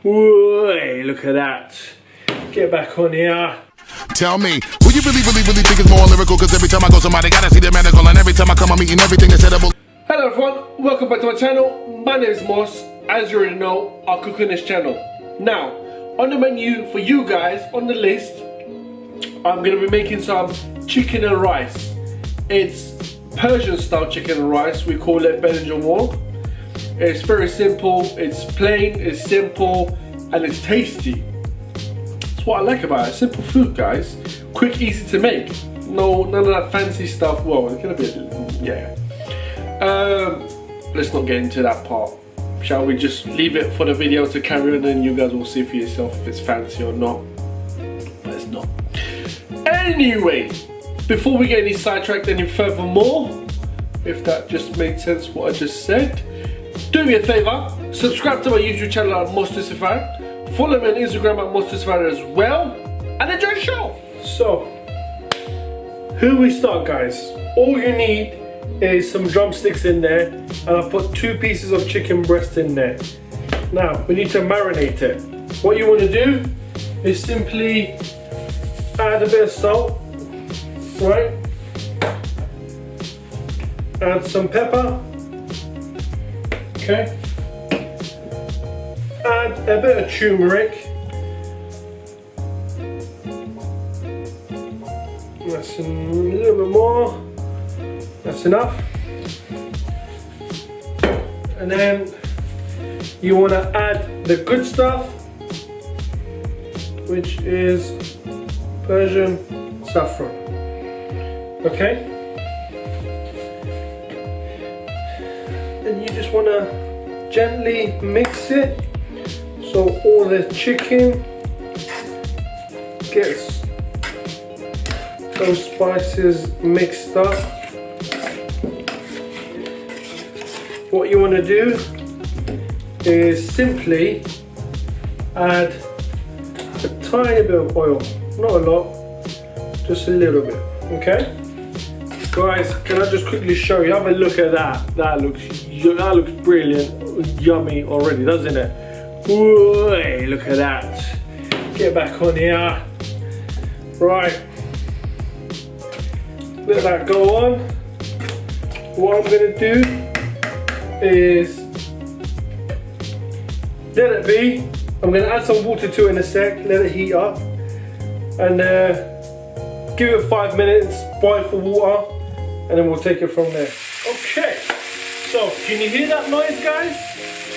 Whoa, look at that. Get back on here. Tell me, will you really think it's more lyrical? Cause every time I go somebody gotta see the medical, and every time I come I'm eating everything is edible. Hello everyone, welcome back to my channel. My name is Mos. As you already know, I cook on this channel. Now, on the menu for you guys, on the list, I'm gonna be making some chicken and rice. It's Persian style chicken and rice, we call it Belgian wok. It's very simple, it's plain, it's simple, and it's tasty. That's what I like about it. Simple food, guys. Quick, easy to make. No, none of that fancy stuff. Well, it's gonna be, yeah. Let's not get into that part. Shall we just leave it for the video to carry on, and you guys will see for yourself if it's fancy or not. But it's not. Anyway, before we get any sidetracked any furthermore, if that just made sense what I just said, do me a favor, subscribe to my YouTube channel at MosToosifar, follow me on Instagram at MosToosifar as well, and enjoy the show. So, here we start, guys. All you need is some drumsticks in there, and I've put 2 pieces of chicken breast in there. Now, we need to marinate it. What you want to do is simply add a bit of salt, right? Add some pepper. Okay. Add a bit of turmeric. That's a little bit more. That's enough. And then you want to add the good stuff, which is Persian saffron. Okay? And you just want to gently mix it so all the chicken gets those spices mixed up. What you want to do is simply add a tiny bit of oil, not a lot, just a little bit, okay? Guys, can I just quickly show you? Have a look at that. That looks brilliant, yummy already, doesn't it? Whoa, look at that. Get back on here. Right. Let that go on. What I'm gonna do is let it be. I'm gonna add some water to it in a sec, let it heat up, and give it 5 minutes, boil for water, and then we'll take it from there. Okay, so can you hear that noise, guys?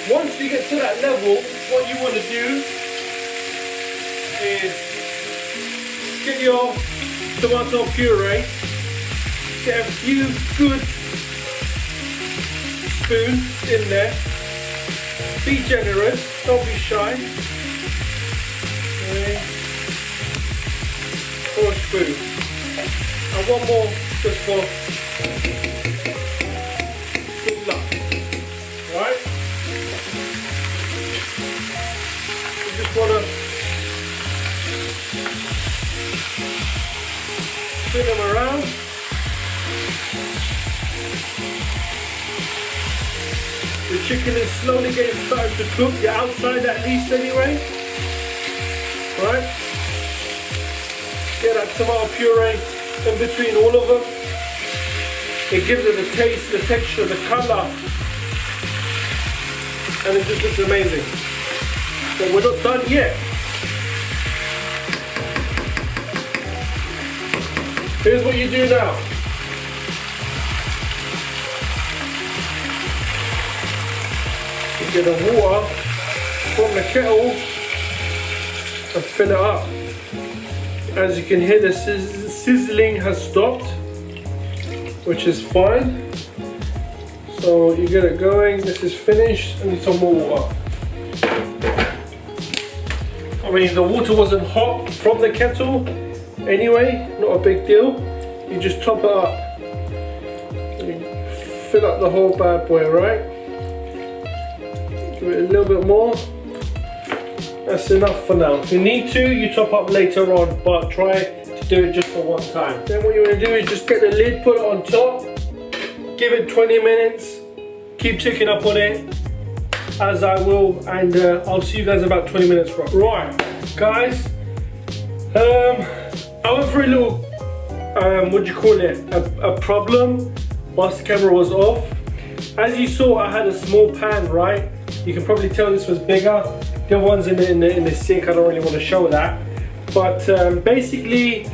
Once you get to that level, what you want to do is get your tomato puree, get a few good spoons in there. Be generous, don't be shy. Okay. 4 spoons. And one more just for good luck. Right? You just want to spin them around. The chicken is slowly getting started to cook. The outside at least anyway. Right? Get that tomato puree in between all of them. It gives it the taste, the texture, the colour. And it just looks amazing. But we're not done yet. Here's what you do now. Get the water from the kettle and fill it up. As you can hear, the sizzling has stopped, which is fine. So you get it going. This is finished, and some more water. I mean, the water wasn't hot from the kettle anyway, not a big deal. You just top it up. You fill up the whole bad boy, right? Give it a little bit more. That's enough for now. If you need to, you top up later on, but try to do it just for one time. Then what you want to do is just get the lid, put it on top, give it 20 minutes, keep checking up on it, as I will, and I'll see you guys in about 20 minutes. Right, guys, I went for a little, what do you call it, a problem whilst the camera was off. As you saw, I had a small pan, right? You can probably tell this was bigger. The other one's in the sink. I don't really want to show that. But basically,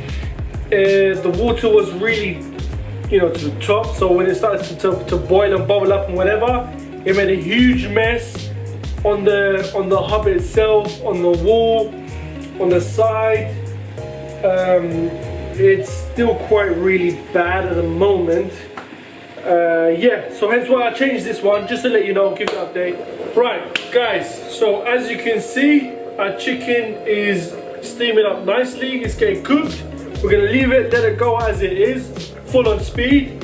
the water was really, you know, to the top. So when it started to boil and bubble up and whatever, it made a huge mess on the hob itself, on the wall, on the side. It's still quite really bad at the moment. Yeah, so hence why I changed this one, just to let you know, give you an update. Right, guys, so as you can see, our chicken is steaming up nicely. It's getting cooked. We're gonna leave it, let it go as it is, full on speed.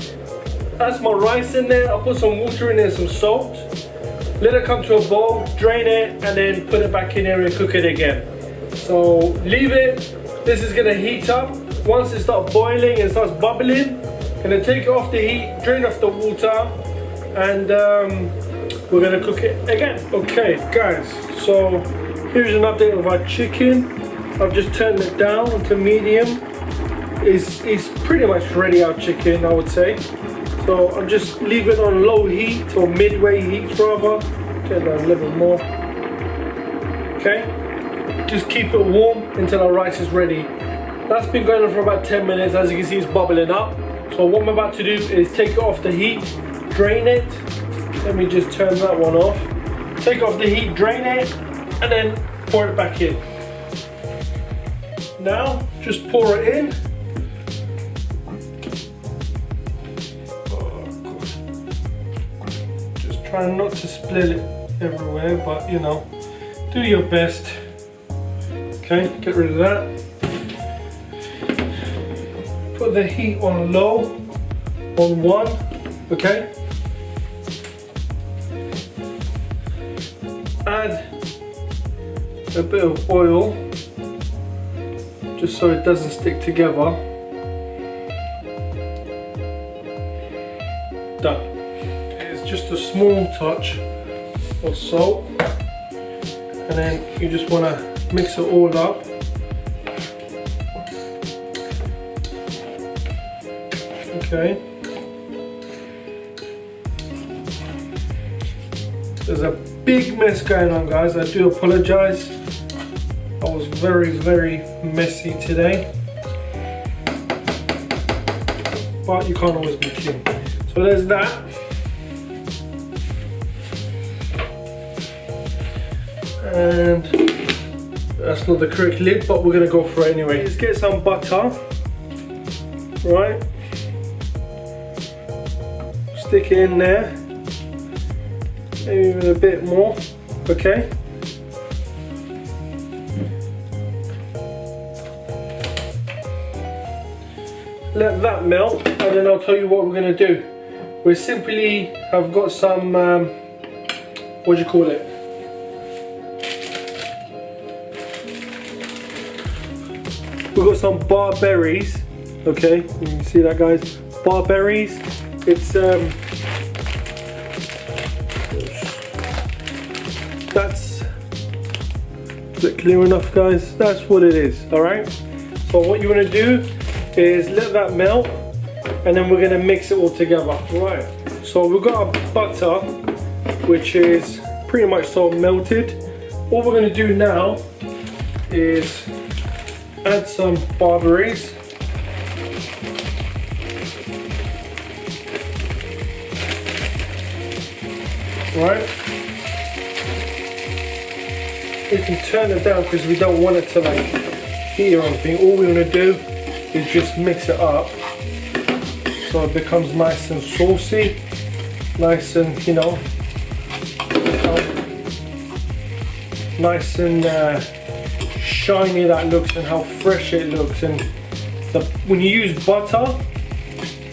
That's my rice in there. I'll put some water in there, some salt. Let it come to a boil, drain it, and then put it back in there and cook it again. So leave it. This is gonna heat up. Once it starts boiling and starts bubbling, gonna take it off the heat, drain off the water, and we're gonna cook it again. Okay, guys, so here's an update of our chicken. I've just turned it down to medium. It's pretty much ready, our chicken, I would say. So I'm just leave it on low heat, or midway heat rather. Turn down a little bit more. Okay, just keep it warm until our rice is ready. That's been going on for about 10 minutes. As you can see, it's bubbling up. So what I'm about to do is take it off the heat, drain it. Let me just turn that one off. Take off the heat, drain it, and then pour it back in. Now, just pour it in. Oh, God. Just try not to spill it everywhere, but you know, do your best. Okay, get rid of that. Put the heat on low, on 1, okay? Add a bit of oil, just so it doesn't stick together. Done. It's just a small touch of salt, and then you just want to mix it all up. Okay. There's a big mess going on, guys. I do apologize. I was very, very messy today. But you can't always be king. So there's that. And that's not the correct lid, but we're gonna go for it anyway. Let's get some butter. Right. Stick it in there, maybe even a bit more, okay? Let that melt, and then I'll tell you what we're going to do. We simply have got some, what do you call it? We've got some barberries, okay? You can see that, guys. Barberries. It's that's, is it clear enough, guys? That's what it is. All right, so what you want to do is let that melt, and then we're going to mix it all together. Right, so we've got our butter, which is pretty much so melted. All we're going to do now is add some barberries. Right, we can turn it down because we don't want it to like heat or anything. All we want to do is just mix it up so it becomes nice and saucy, nice and, you know, nice and shiny that looks, and how fresh it looks. And when you use butter,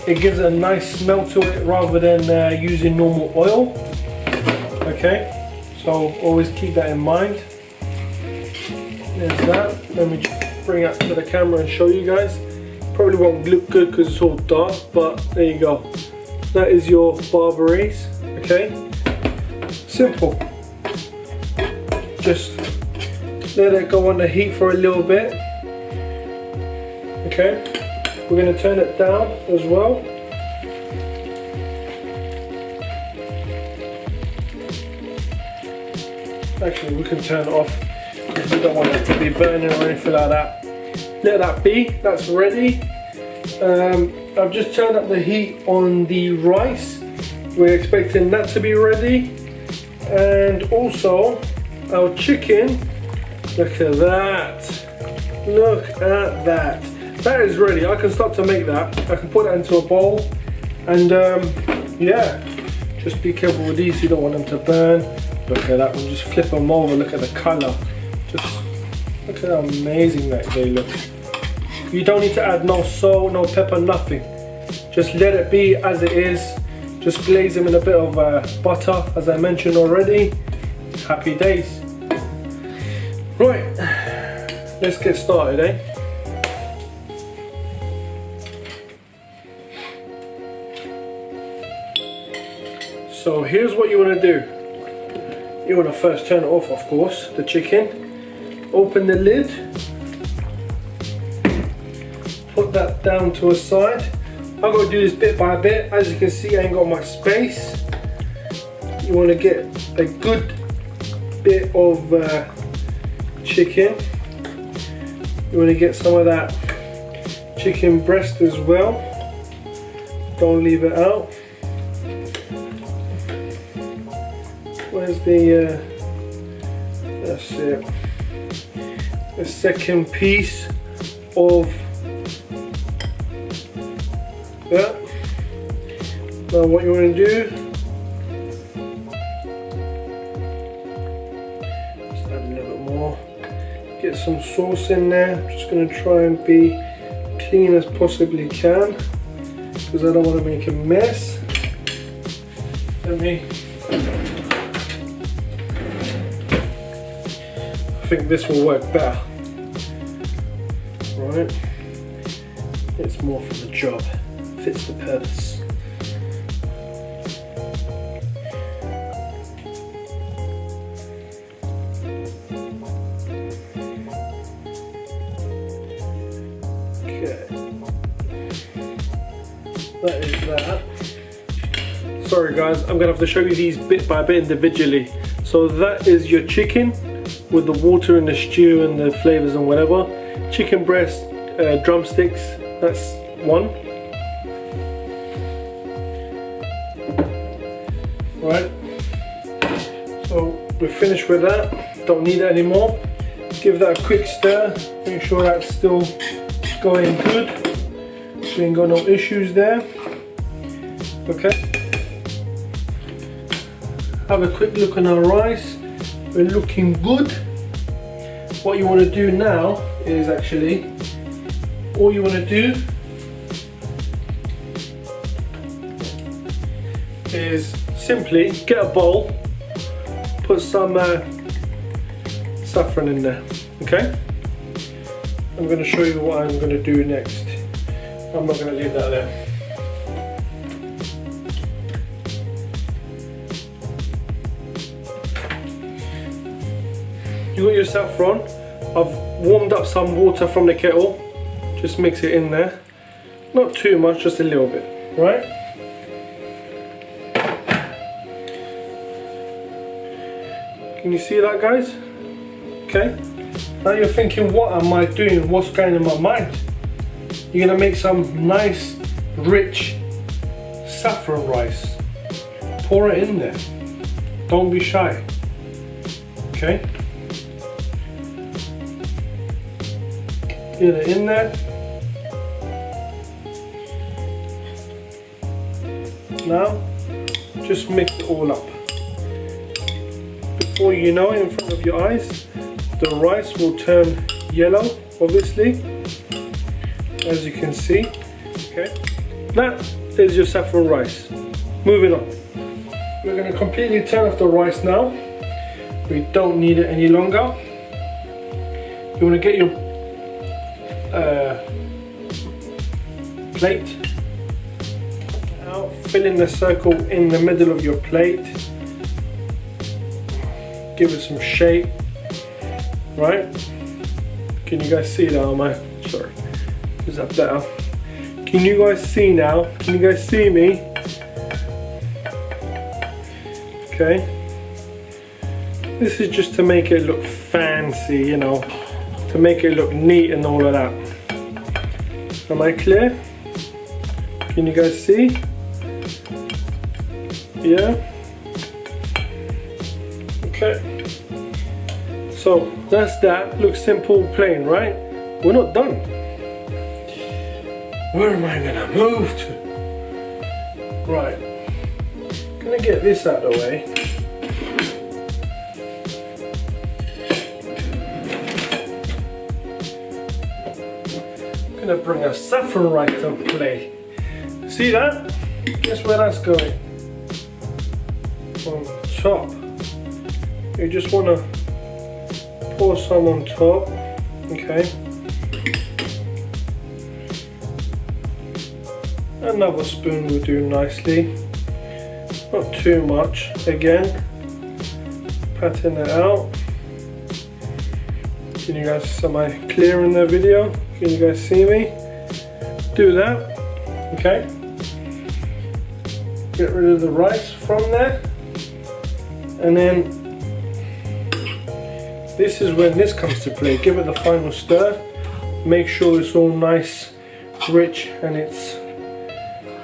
it gives a nice smell to it rather than using normal oil. Okay, so always keep that in mind. There's that. Let me just bring it to the camera and show you guys. Probably won't look good because it's all dark, but there you go. That is your barberries. Okay, simple. just let it go on the heat for a little bit. Okay, we're going to turn it down as well. Actually, we can turn it off because we don't want it to be burning or anything like that. Let that be, that's ready. I've just turned up the heat on the rice. We're expecting that to be ready. And also our chicken, look at that. Look at that. That is ready. I can start to make that. I can put it into a bowl. And yeah, just be careful with these, you don't want them to burn. Look at that, we'll just flip them over, look at the colour. Just look at how amazing that they look. You don't need to add no salt, no pepper, nothing. Just let it be as it is. Just glaze them in a bit of butter, as I mentioned already. Happy days. Right, let's get started, eh? So here's what you want to do. You want to first turn it off, of course, the chicken. Open the lid. Put that down to a side. I've got to do this bit by bit. As you can see, I ain't got much space. You want to get a good bit of chicken. You want to get some of that chicken breast as well. Don't leave it out. Where's the, that's it, the second piece of that. Now what you want to do, just add a little bit more, get some sauce in there. I'm just going to try and be clean as possibly can, because I don't want to make a mess. I think this will work better. Right, it's more for the job, fits the purpose. Okay, that is that. Sorry guys, I'm gonna have to show you these bit by bit individually. So that is your chicken with the water and the stew and the flavors and whatever. Chicken breast, drumsticks, that's one. Right, so we're finished with that. Don't need it anymore. Give that a quick stir. Make sure that's still going good. We ain't got no issues there. Okay. Have a quick look on our rice. We're looking good. What you want to do now is actually, all you want to do is simply get a bowl, put some saffron in there, okay? I'm going to show you what I'm going to do next. I'm not going to leave that there. You got your saffron. I've warmed up some water from the kettle. Just mix it in there. Not too much, just a little bit, right? Can you see that, guys? Okay. Now you're thinking, what am I doing? What's going in my mind? You're gonna make some nice, rich saffron rice. Pour it in there. Don't be shy. Okay. Get it in there. Now, just mix it all up. Before you know it, in front of your eyes, the rice will turn yellow, obviously, as you can see. Okay, that is your saffron rice. Moving on. We're going to completely turn off the rice now. We don't need it any longer. You want to get your plate out, fill in the circle in the middle of your plate, give it some shape, right? Can you guys see that? Sorry, is that better? Can you guys see now? Can you guys see me? Okay. This is just to make it look fancy, you know, to make it look neat and all of that. Am I clear? Can you guys see? Yeah? Okay. So that's that. Looks simple, plain, right? We're not done. Where am I gonna move to? Right. Gonna get this out of the way. Gonna bring a saffron right to play. See that? Guess where that's going? On top. You just wanna pour some on top, okay? Another spoon will do nicely. Not too much. Again, patting it out. Can you guys, am I clear in the video? Can you guys see me? Do that, okay? Get rid of the rice from there. And then, this is when this comes to play. Give it the final stir. Make sure it's all nice, rich, and it's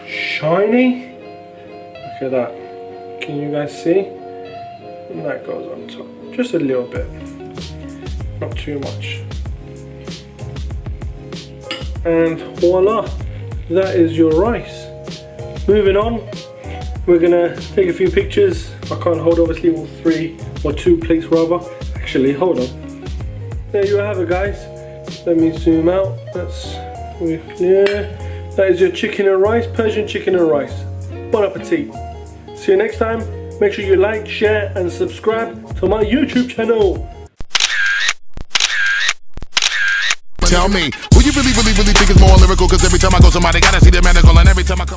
shiny. Look at that. Can you guys see? And that goes on top. Just a little bit. Not too much. And voila, that is your rice. Moving on, we're gonna take a few pictures. I can't hold obviously all 3 or 2 plates rather. Actually, hold on. There you have it, guys. Let me zoom out. That's clear. That is your chicken and rice, Persian chicken and rice. Bon appetit. See you next time. Make sure you like, share, and subscribe to my YouTube channel. Tell me, who you really think is more lyrical? Cause every time I go somebody gotta see the medical, and every time I come